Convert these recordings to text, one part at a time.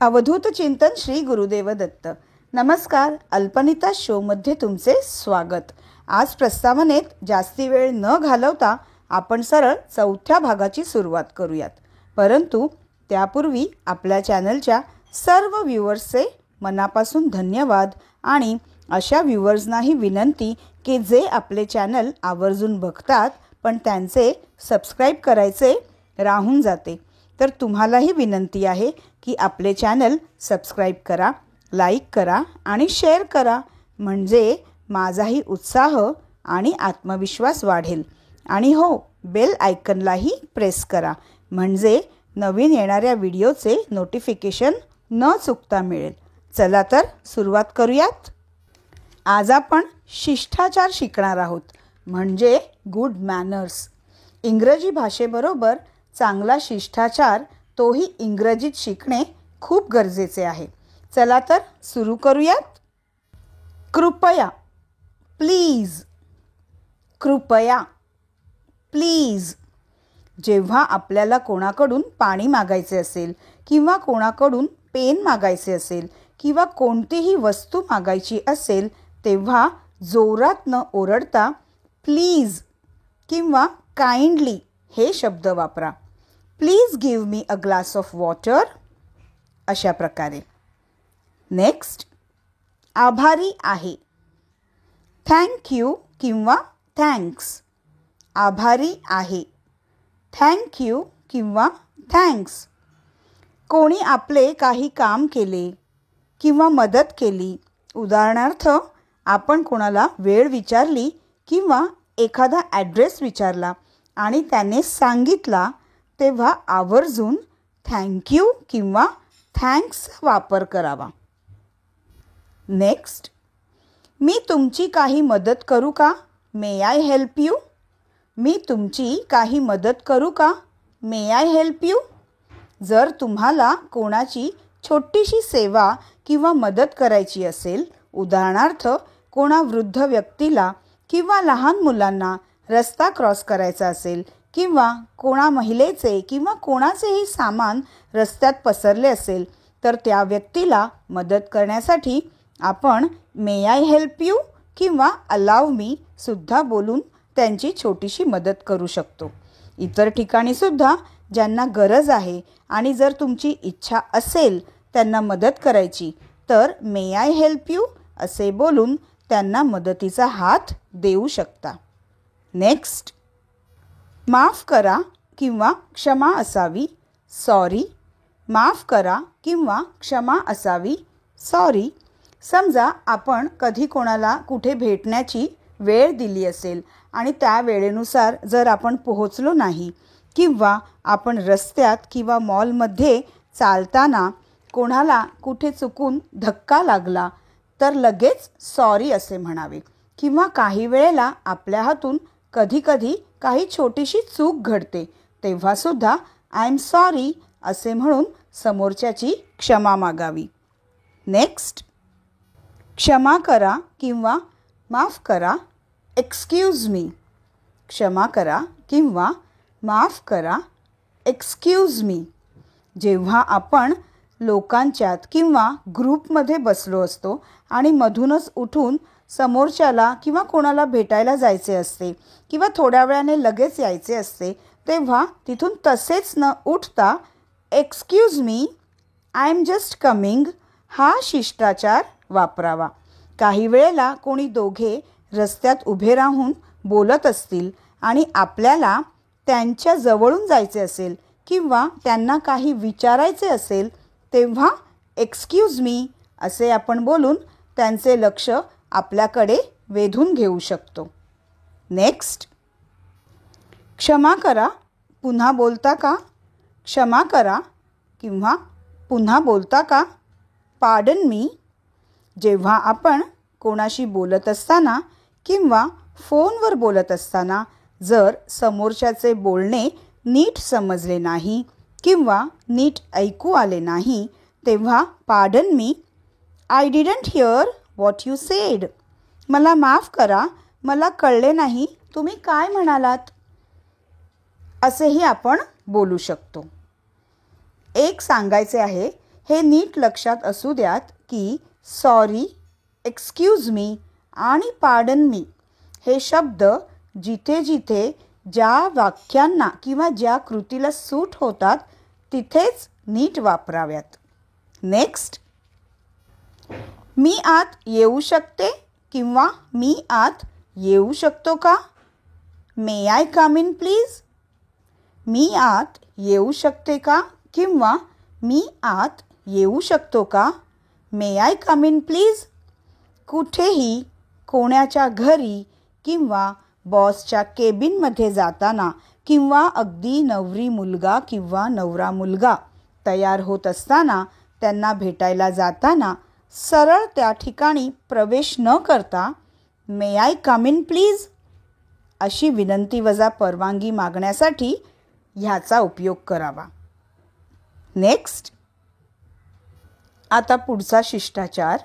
अवधूत चिंतन श्री गुरुदेव दत्त. नमस्कार. अल्पनिता शोमध्ये तुमचे स्वागत. आज प्रस्तावनेत जास्ती वेळ न घालवता आपण सरळ चौथ्या भागाची सुरुवात करूयात. परंतु त्यापूर्वी आपल्या चॅनलच्या सर्व व्ह्यूअर्सचे मनापासून धन्यवाद आणि अशा व्ह्यूअर्सनाही विनंती की जे आपले चॅनल आवर्जून बघतात पण त्यांचे सबस्क्राईब करायचे राहून जाते, तर तुम्हालाही विनंती आहे की आपले चॅनल सबस्क्राईब करा, लाईक करा आणि शेअर करा. म्हणजे माझाही उत्साह आणि आत्मविश्वास वाढेल. आणि हो, बेल आयकनलाही प्रेस करा म्हणजे नवीन येणाऱ्या व्हिडिओचे नोटिफिकेशन न चुकता मिळेल. चला तर सुरुवात करूयात. आज आपण शिष्टाचार शिकणार आहोत, म्हणजे गुड मॅनर्स. इंग्रजी भाषेबरोबर चांगला शिष्टाचार तोही इंग्रजीत शिकणे खूप गरजेचे आहे. चला तर सुरू करूयात. कृपया, प्लीज. कृपया, प्लीज. जेव्हा आपल्याला कोणाकडून पाणी मागायचे असेल किंवा कोणाकडून पेन मागायचे असेल किंवा कोणतीही वस्तू मागायची असेल तेव्हा जोरात न ओरडता प्लीज किंवा काइंडली हे शब्द वापरा. Please give me a glass of water, अशा प्रकारे. नेक्स्ट, आभारी आहे. थँक्यू किंवा थँक्स. आभारी आहे. थँक्यू किंवा थँक्स. कोणी आपले काही काम केले किंवा मदत केली, उदाहरणार्थ आपण कोणाला वेळ विचारली किंवा एखादा ॲड्रेस विचारला आणि त्याने सांगितला, तेव्हा आवर्जून थँक्यू किंवा थँक्सचा वापर करावा. नेक्स्ट, मी तुमची काही मदत करू का? मे आय हेल्प यू. मी तुमची काही मदत करू का? मे आय हेल्प यू. जर तुम्हाला कोणाची छोटीशी सेवा किंवा मदत करायची असेल, उदाहरणार्थ कोणा वृद्ध व्यक्तीला किंवा लहान मुलांना रस्ता क्रॉस करायचा असेल किंवा कोणा महिलेचे किंवा कोणाचेही सामान रस्त्यात पसरले असेल, तर त्या व्यक्तीला मदत करण्यासाठी आपण मे आय हेल्प यू किंवा अलाव मी सुद्धा बोलून त्यांची छोटीशी मदत करू शकतो. इतर ठिकाणी सुद्धा ज्यांना गरज आहे आणि जर तुमची इच्छा असेल त्यांना मदत करायची, तर मे आय हेल्प यू असे बोलून त्यांना मदतीचा हात देऊ शकता. नेक्स्ट, माफ करा किंवा क्षमा असावी. सॉरी. माफ करा किंवा क्षमा असावी. सॉरी. समजा आपण कधी कोणाला कुठे भेटण्याची वेळ दिली असेल आणि त्या वेळेनुसार जर आपण पोहोचलो नाही किंवा आपण रस्त्यात किंवा मॉलमध्ये चालताना कोणाला कुठे चुकून धक्का लागला, तर लगेच सॉरी असे म्हणावे. किंवा काही वेळेला आपल्या हातून कधीकधी काही छोटीशी चूक घडते, तेव्हासुद्धा आय एम सॉरी असे म्हणून समोरच्याची क्षमा मागावी. नेक्स्ट, क्षमा करा किंवा माफ करा. Excuse me. क्षमा करा किंवा माफ करा. Excuse me. जेव्हा आपण लोकांच्यात किंवा ग्रुपमध्ये बसलो असतो आणि मधूनच उठून समोरच्याला किंवा कोणाला भेटायला जायचे असते किंवा थोड्या वेळाने लगेच यायचे असते, तेव्हा तिथून तसेच न उठता excuse me, I am just coming हा शिष्टाचार वापरावा. काही वेळेला कोणी दोघे रस्त्यात उभे राहून बोलत असतील आणि आपल्याला त्यांच्या जवळून जायचे असेल किंवा त्यांना काही विचारायचे असेल, तेव्हा एक्सक्यूज मी असे आपण बोलून त्यांचे लक्ष आपल्याकडे वेधून घेऊ शकतो. नेक्स्ट, क्षमा करा. पुन्हा बोलता का? क्षमा करा किंवा पुन्हा बोलता का? Pardon me. जेव्हा आपण कोणाशी बोलत असताना किंवा फोनवर बोलत असताना जर समोरच्याचे बोलणे नीट समजले नाही किंवा नीट ऐकू आले नाही, तेव्हा pardon me, I didn't here what you sed. मला माफ करा, मला कळले नाही तुम्ही काय म्हणालात, असेही आपण बोलू शकतो. एक सांगायचे आहे, हे नीट लक्षात असू द्यात की सॉरी, एक्सक्यूज मी आणि पार्डन मी हे शब्द जिथे जिथे ज्या वाक्यांना किंवा ज्या कृतीला सूट होतात तिथेच नीट वापराव्यात. नेक्स्ट, मी आत येऊ शकते किंवा मी आत येऊ शकतो का? मे आय कम इन प्लीज? मी आत येऊ शकते का किंवा मी आत येऊ शकतो का? मे आय कम इन प्लीज? कुठेही, कोणाच्या घरी किंवा बॉसच्या केबिनमध्ये जाताना किंवा अगदी नवरी मुलगा किंवा नवरा मुलगा तयार होत असताना त्यांना भेटायला जाताना सरळ त्या ठिकाणी प्रवेश न करता मे आय कम इन प्लीज अशी विनंतीवजा परवानगी मागण्यासाठी ह्याचा उपयोग करावा. नेक्स्ट, आता पुढचा शिष्टाचार.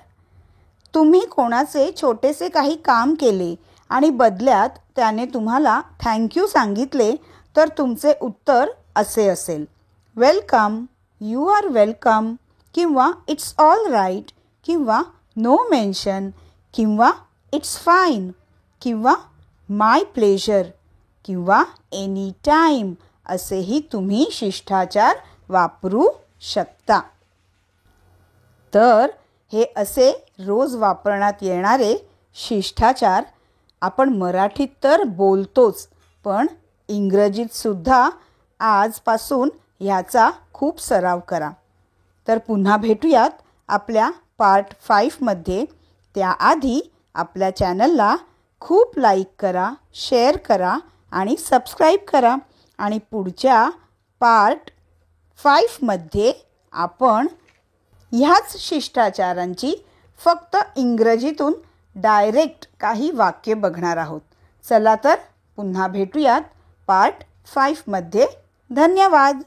तुम्ही कोणाचे छोटेसे काही काम केले आणि बदल्यात त्याने तुम्हाला थँक्यू सांगितले तर तुमचे उत्तर असे असेल: वेलकम, यू आर वेलकम किंवा इट्स ऑल राईट किंवा नो मेन्शन किंवा इट्स फाईन किंवा माय प्लेजर किंवा एनी टाईम असेही तुम्ही शिष्टाचार वापरू शकता. तर हे असे रोज वापरण्यात येणारे शिष्टाचार आपण मराठीत तर बोलतोच, पण इंग्रजीत सुद्धा आजपासून ह्याचा खूप सराव करा. तर पुन्हा भेटूयात आपल्या पार्ट 5 मध्ये. त्याआधी आपल्या चॅनलला खूप लाईक करा, शेअर करा आणि सबस्क्राईब करा. आणि पुढच्या पार्ट 5 मध्ये आपण ह्याच शिष्टाचारांची फक्त इंग्रजीतून डायरेक्ट काही वाक्य बघणार आहोत. चला तर पुन्हा भेटूयात पार्ट 5 मध्ये. धन्यवाद.